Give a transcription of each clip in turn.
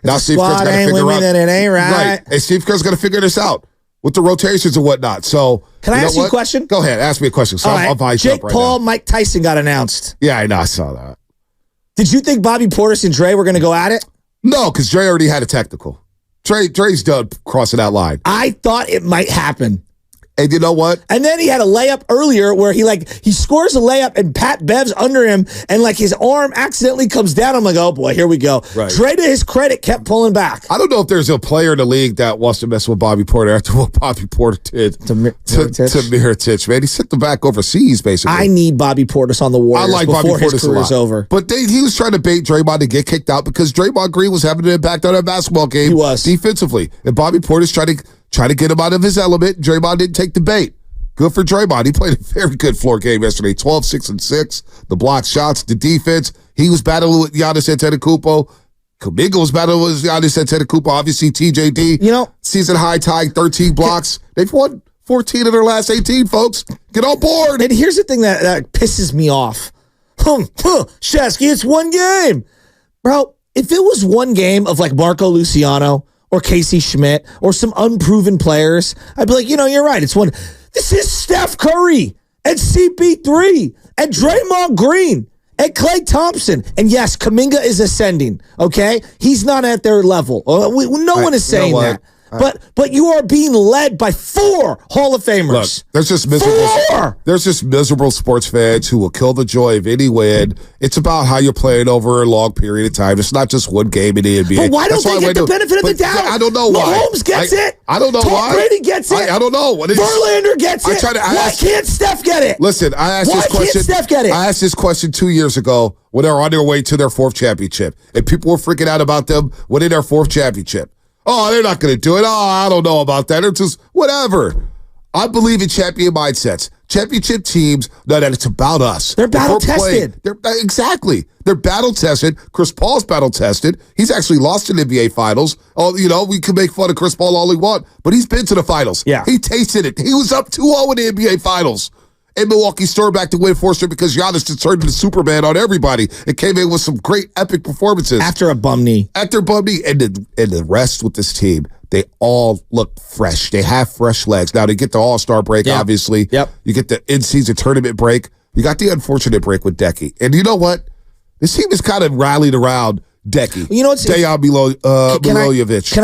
Now Steve Kerr's got to figure out. That it ain't right. And Steve Kerr's going to figure this out with the rotations and whatnot. So, can I ask you a question? Go ahead, ask me a question. So I'll buy Jake right Paul, now. Mike Tyson got announced. Yeah, I know. I saw that. Did you think Bobby Portis and Dre were going to go at it? No, because Dre already had a technical. Dre's done crossing that line. I thought it might happen. And you know what? And then he had a layup earlier where he scores a layup and Pat Bev's under him and his arm accidentally comes down. I'm like, oh boy, here we go. Right. Dre, to his credit, kept pulling back. I don't know if there's a player in the league that wants to mess with Bobby Porter after what Bobby Porter did to Mirotic, man. He sent them back overseas, basically. I need Bobby Portis on the Warriors before his career's over. But he was trying to bait Draymond to get kicked out because Draymond Green was having an impact on that basketball game. He was. Defensively. And Bobby Portis tried to get him out of his element. Draymond didn't take the bait. Good for Draymond. He played a very good floor game yesterday. 12, 6, and 6. The blocked shots, the defense. He was battling with Giannis Antetokounmpo. Kuminga was battling with Giannis Antetokounmpo. Obviously, TJD. Season high tying 13 blocks. They've won 14 of their last 18, folks. Get on board. And here's the thing that pisses me off. Shesky, it's one game. Bro, if it was one game of Marco Luciano or Casey Schmidt or some unproven players, I'd be like, you're right. It's one. This is Steph Curry and CP3 and Draymond Green and Klay Thompson. And yes, Kuminga is ascending, okay? He's not at their level. No one is saying that. But you are being led by 4 Hall of Famers. Look, there's just miserable sports fans who will kill the joy of any win. It's about how you're playing over a long period of time. It's not just one game in the NBA. But why don't they get the benefit of the doubt? I don't know why. Mahomes gets it. I don't know why. Tom Brady gets it. I don't know. Verlander gets it. Why can't Steph get it? Listen, I asked this question. Why can't Steph get it? I asked this question 2 years ago when they were on their way to their 4th championship. And people were freaking out about them winning their 4th championship. Oh, they're not going to do it. Oh, I don't know about that. It's just whatever. I believe in champion mindsets. Championship teams know that it's about us. They're battle-tested. Exactly. They're battle-tested. Chris Paul's battle-tested. He's actually lost in NBA Finals. Oh, we can make fun of Chris Paul all we want, but he's been to the Finals. Yeah. He tasted it. He was up 2-0 in the NBA Finals. And Milwaukee stormed back to win 4 straight because Giannis just turned into Superman on everybody. It came in with some great epic performances. After a bum knee. And the rest with this team, they all look fresh. They have fresh legs. Now, they get the All-Star break, obviously. Yep. You get the in-season tournament break. You got the unfortunate break with Decky. And you know what? This team is kind of rallied around Decky. You know what's Dejan Milojevic.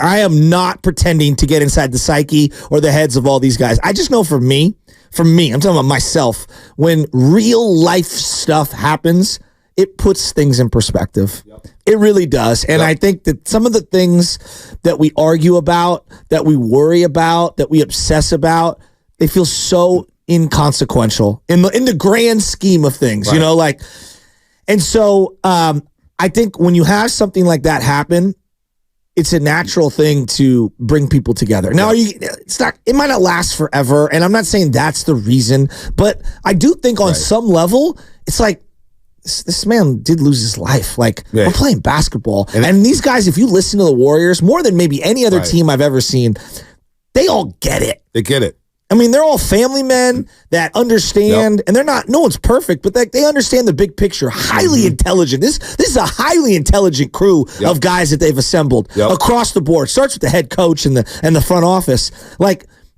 I am not pretending to get inside the psyche or the heads of all these guys. I just know for me, I'm talking about myself, when real life stuff happens, it puts things in perspective. Yep. It really does. And I think that some of the things that we argue about, that we worry about, that we obsess about, they feel so inconsequential in the grand scheme of things, right. And so I think when you have something like that happen, it's a natural thing to bring people together. Now, it might not last forever, and I'm not saying that's the reason, but I do think on some level, it's like, this man did lose his life. We're playing basketball. And these guys, if you listen to the Warriors, more than maybe any other team I've ever seen, they all get it. They get it. I mean, they're all family men that understand, and no one's perfect, but they understand the big picture. Highly intelligent. This is a highly intelligent crew of guys that they've assembled across the board. Starts with the head coach and the front office.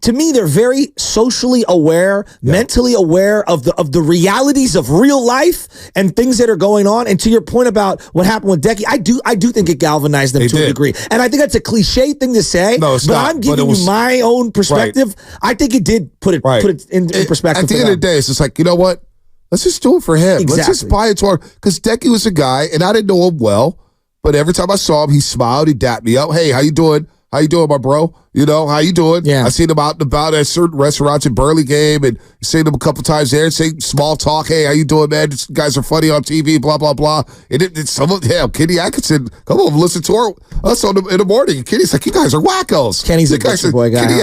To me, they're very socially aware, mentally aware of the realities of real life and things that are going on. And to your point about what happened with Decky, I do think it galvanized them to a degree. And I think that's a cliche thing to say, but I'm giving you my own perspective. Right. I think it did put it in perspective. At the end of the day, it's just like, you know what? Let's just do it for him. Exactly. Let's just buy it to our, because Decky was a guy, and I didn't know him well, but every time I saw him, he smiled, he dapped me up. Hey, how you doing? How you doing, my bro? How you doing? Yeah. I seen him out and about at certain restaurants in Burley game, and seen him a couple times there and say small talk. Hey, how you doing, man? These guys are funny on TV, blah, blah, blah. And Kenny Atkinson, come over, listen to us in the morning. And Kenny's like, you guys are wackos. Kenny's a Butcher Boy guy. Kenny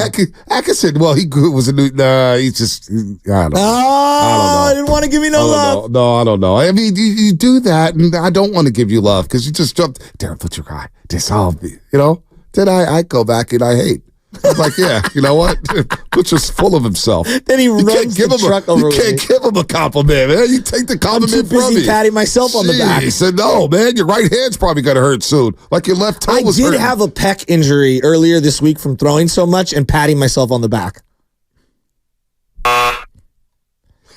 Atkinson, well, he was a new, he's just, I don't know. I didn't want to give you no love. No, I don't know. I mean, you do that, and I don't want to give you love because you just jumped, Darren Butcher guy. This all, Then I go back and I hate. I'm like, yeah, you know what? Butcher's full of himself. Then he runs the truck over. You can't give him a compliment, man. You take the compliment from me. I'm too busy patting myself on the back. He said, no, man, your right hand's probably going to hurt soon. Like your left toe was hurting. I did have a pec injury earlier this week from throwing so much and patting myself on the back.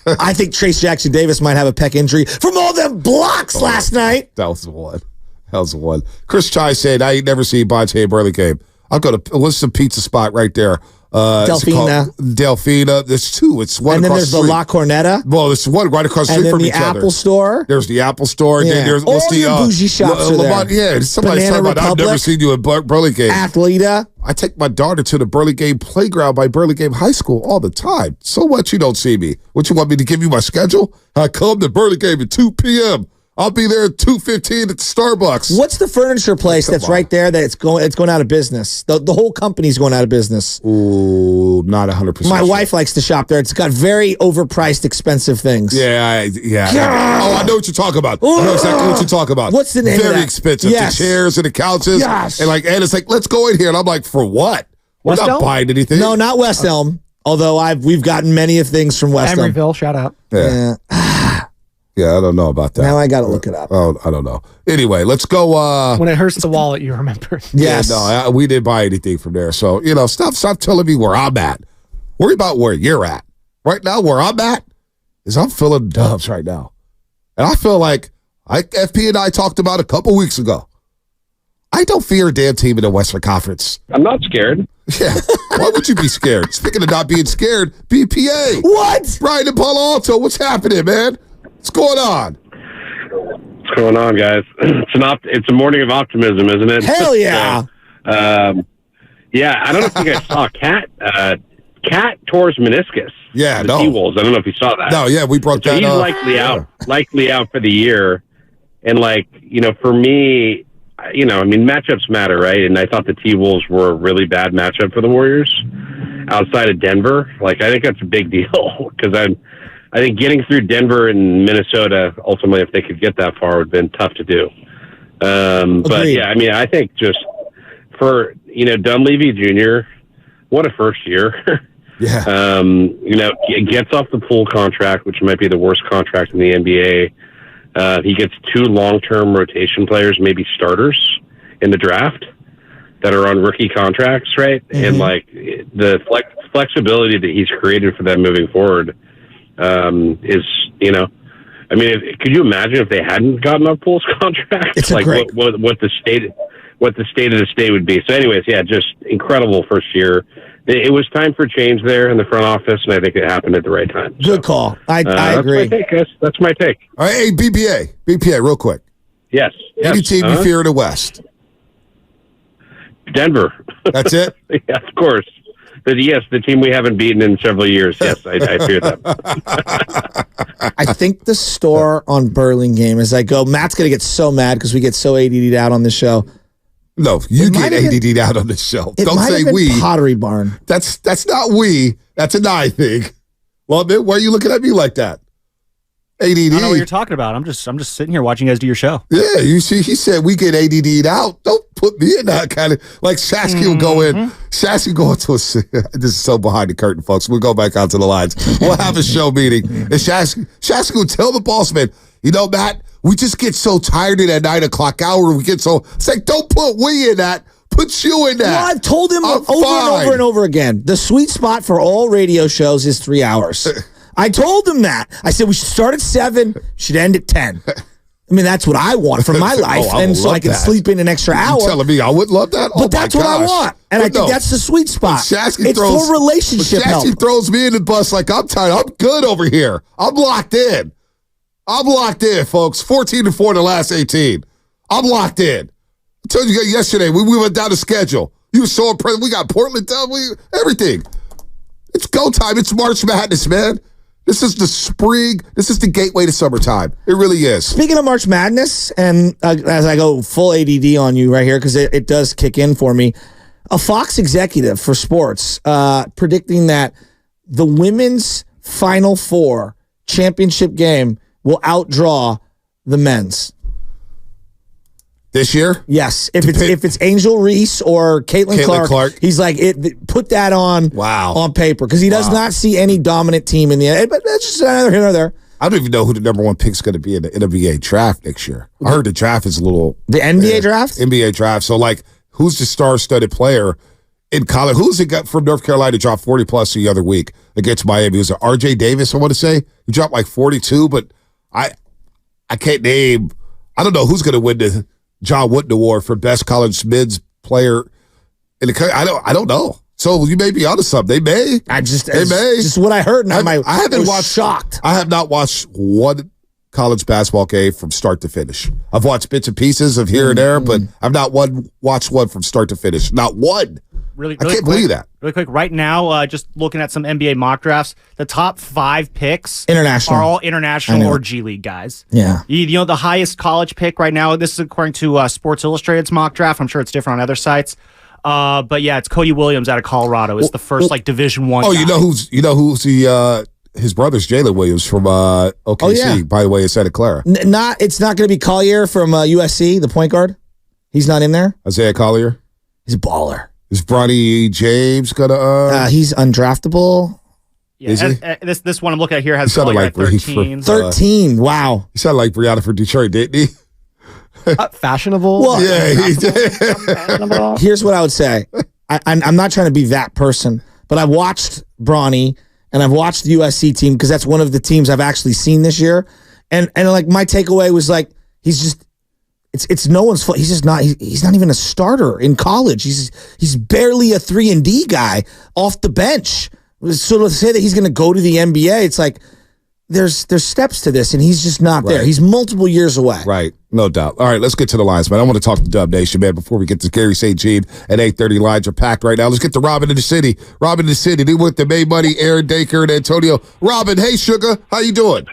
I think Trace Jackson Davis might have a pec injury from all them blocks last night. That was the one. Chris Chai said, I ain't never seen Bonte Burlingame. I'll go to, what's the pizza spot right there? Delfina. There's two. It's one. And then there's the La Corneta. Well, there's one right across the street from each other. And then the Apple Store. There's the Apple Store. Yeah. And then there's all your bougie shops are there. Yeah, somebody said about I've never seen you at Burlingame. Athleta. I take my daughter to the Burlingame playground by Burlingame High School all the time. So what? You don't see me. What, you want me to give you my schedule? I come to Burlingame at 2 p.m. I'll be there at 2:15 at the Starbucks. What's the furniture place that's right there that it's going out of business? The whole company's going out of business. Ooh, not 100%. My wife likes to shop there. It's got very overpriced, expensive things. Yeah. Oh, I know what you're talking about. I know exactly what you're talking about. What's the name of that? Very expensive. Yes. The chairs and the couches. Yes. And it's like, let's go in here. And I'm like, for what? We're not buying anything. No, not West Elm. Although we've gotten many of things from West Elm. Emeryville, shout out. Yeah. Yeah, I don't know about that. Now I got to look it up. Oh, I don't know. Anyway, let's go. When it hurts the wallet, you remember. Yes. Yeah, no, we didn't buy anything from there. So, stop telling me where I'm at. Worry about where you're at. Right now, where I'm at is I'm filling dubs right now. And I feel like FP and I talked about a couple weeks ago. I don't fear a damn team in the Western Conference. I'm not scared. Yeah. Why would you be scared? Speaking of not being scared, BPA. What? Brian and Palo Alto, what's happening, man? What's going on? What's going on, guys? It's a morning of optimism, isn't it? Hell yeah. Yeah, I don't know if you guys saw Cat tore his meniscus. Yeah, the T-Wolves. I don't know if you saw that. No, yeah, we broke that. He's likely out for the year. And for me, matchups matter, right? And I thought the T-Wolves were a really bad matchup for the Warriors outside of Denver. I think that's a big deal because I think getting through Denver and Minnesota, ultimately, if they could get that far, would have been tough to do. But yeah, I think just for, Dunleavy Jr., what a first year. Yeah. Gets off the pool contract, which might be the worst contract in the NBA. He gets 2 long-term rotation players, maybe starters in the draft that are on rookie contracts, right? Mm-hmm. And the flexibility that he's created for them moving forward, could you imagine if they hadn't gotten off Poole's contract? It's what the state of the state would be. So anyways, yeah, just incredible first year. It was time for change there in the front office, and I think it happened at the right time. Good call. I agree. That's my take. All right, hey, BPA, real quick. Yes. Any team you fear in the West? Denver. That's it? Yeah, of course. But yes, the team we haven't beaten in several years. Yes, I fear them. I think the store on Burlingame, as I go, Matt's going to get so mad because we get so ADD'd out on this show. No, you get ADD'd out on this show. Don't say we. Pottery Barn. That's not we. That's an I thing. Well, man, why are you looking at me like that? ADD. I don't know what you're talking about. I'm just sitting here watching you guys do your show. Yeah, you see, he said we get ADD'd out. Don't put me in that kind of, like Shasky will go in. Shasky go into this is so behind the curtain, folks. We'll go back out to the lines. We'll have a show meeting. And Shasky will tell the boss man, Matt, we just get so tired in that 9 o'clock hour. It's like, don't put we in that. Put you in that. Well, I've told him over and over again. The sweet spot for all radio shows is 3 hours. I told him that. I said we should start at 7, should end at 10. That's what I want for my life, and so I can sleep in an extra hour. You're telling me I would love that? But that's what I want, and I think that's the sweet spot. It's for relationship help. Shasky throws me in the bus like I'm tired. I'm good over here. I'm locked in. Folks. 14-4 the last 18. I'm locked in. I told you yesterday, we went down the schedule. You were so impressed. We got Portland down, everything. It's go time. It's March Madness, man. This is the spring. This is the gateway to summertime. It really is. Speaking of March Madness, and as I go full ADD on you right here, because it does kick in for me, a Fox executive for sports predicting that the women's Final Four championship game will outdraw the men's. This year? Yes. If it's Angel Reese or Caitlin Clark, he's like, put that on paper because he does not see any dominant team in the NBA. But that's just neither here nor there. I don't even know who the number one pick is going to be in the NBA draft next year. I heard the draft is a little... The NBA draft? NBA draft. So, like, who's the star-studded player in college? Who's it got from North Carolina dropped 40-plus the other week against Miami? Was it R.J. Davis, I want to say? He dropped like 42, but I can't name... I don't know who's going to win the John Wooden Award for best college mids player in the country. I don't know. So you may be onto something. They may. Just what I heard. And I haven't watched. Shocked. I have not watched one college basketball game from start to finish. I've watched bits and pieces of here and there, but I've not watched one from start to finish. Not one. Really I can't believe that. Really quick, right now, just looking at some NBA mock drafts, the top 5 picks are all international or G League guys. Yeah. You know, the highest college pick right now, this is according to Sports Illustrated's mock draft. I'm sure it's different on other sites. But yeah, it's Cody Williams out of Colorado. It's the first Division I. Oh, guy. you know who's his brother's Jalen Williams from OKC, by the way, in Santa Clara. It's not going to be Collier from USC, the point guard. He's not in there. Isaiah Collier. He's a baller. Is Bronny James gonna? He's undraftable. Yeah, is he? This one I'm looking at here has Collier like 13. 13. Wow. He sounded like Brianna for Detroit, didn't he? Fashionable. Well, yeah, he did. Here's what I would say. I'm not trying to be that person, but I watched Bronny and I've watched the USC team because that's one of the teams I've actually seen this year. And like my takeaway was like he's just it's no one's fault. He's just not. He's not even a starter in college. He's barely a 3-and-D guy off the bench. So to say that he's going to go to the NBA, it's like there's steps to this, and he's just not there. He's multiple years away. Right, no doubt. All right, let's get to the lines, man. I want to talk to Dub Nation, man, before we get to Gary St. Jean at 8:30. Lines are packed right now. Let's get to Robin in the city. Robin in the city. They with the May Money, Aaron Daker, and Antonio. Robin, hey, sugar, how you doing?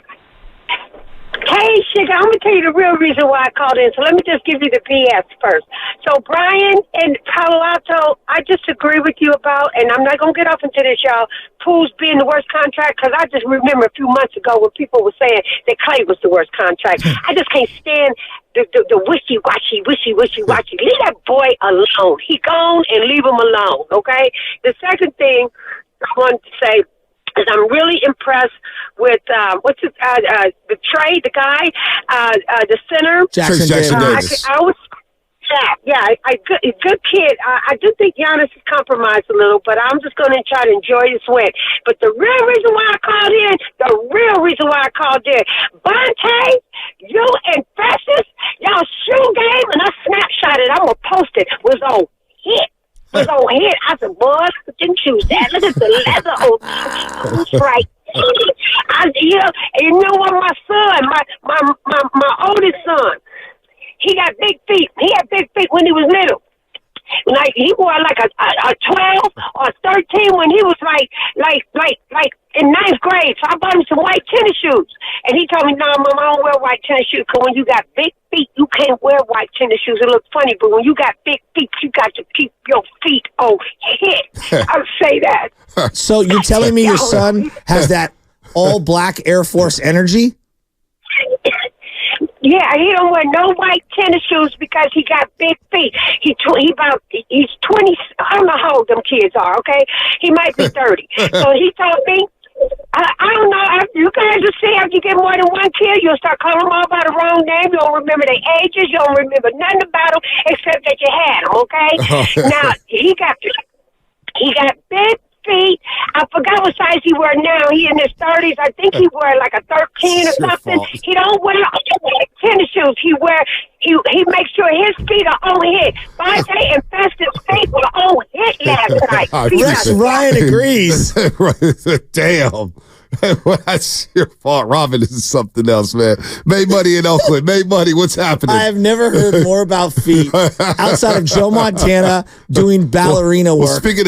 Hey, Sugar, I'm going to tell you the real reason why I called in. So let me just give you the BS first. So Brian and Palo Alto, I disagree with you about, and I'm not going to get off into this, y'all, Pools being the worst contract, because I just remember a few months ago when people were saying that Clay was the worst contract. I just can't stand the wishy-washy. Leave that boy alone. He gone and leave him alone, okay? The second thing I wanted to say is I'm really impressed with the trade, the guy, the center, Jackson Davis. I was, good kid. I do think Giannis is compromised a little, but I'm just going to try to enjoy this win. But the real reason why I called in, Bonte, you and Festus, y'all shoe game, and I snapshotted. I'm gonna post it. Was on hit. I said, boy, look at them shoes. Look at the leather on shoes right. You know what? My son, my oldest son, he got big feet. He had big feet when he was little. Like he wore like a 12 or 13 when he was like in ninth grade. So I bought him some white tennis shoes, and he told me, "No, Mom, I don't wear white tennis shoes because when you got big feet, you can't wear white tennis shoes. It looks funny, but when you got big feet, you got to keep your feet on hit." I'll say that. So you're telling me your son has that all black Air Force energy? Yeah, he don't wear no white tennis shoes because he got big feet. He's 20. I don't know how old them kids are. Okay, he might be 30. So he told me, I don't know. You guys will see after you get more than one kid, you'll start calling them all by the wrong name. You don't remember their ages. You don't remember nothing about them except that you had them. Okay. Now he got big feet. I forgot what size he wear now. He in his 30s. I think he wear like a 13 or something. He don't wear tennis shoes. He makes sure his feet are on hit. Bonte and Festus' feet were on hit last night. Ryan agrees. Damn. That's your fault. Robin, this is something else, man. Made money in Oakland. Made money. What's happening? I have never heard more about feet outside of Joe Montana doing ballerina work. Speaking of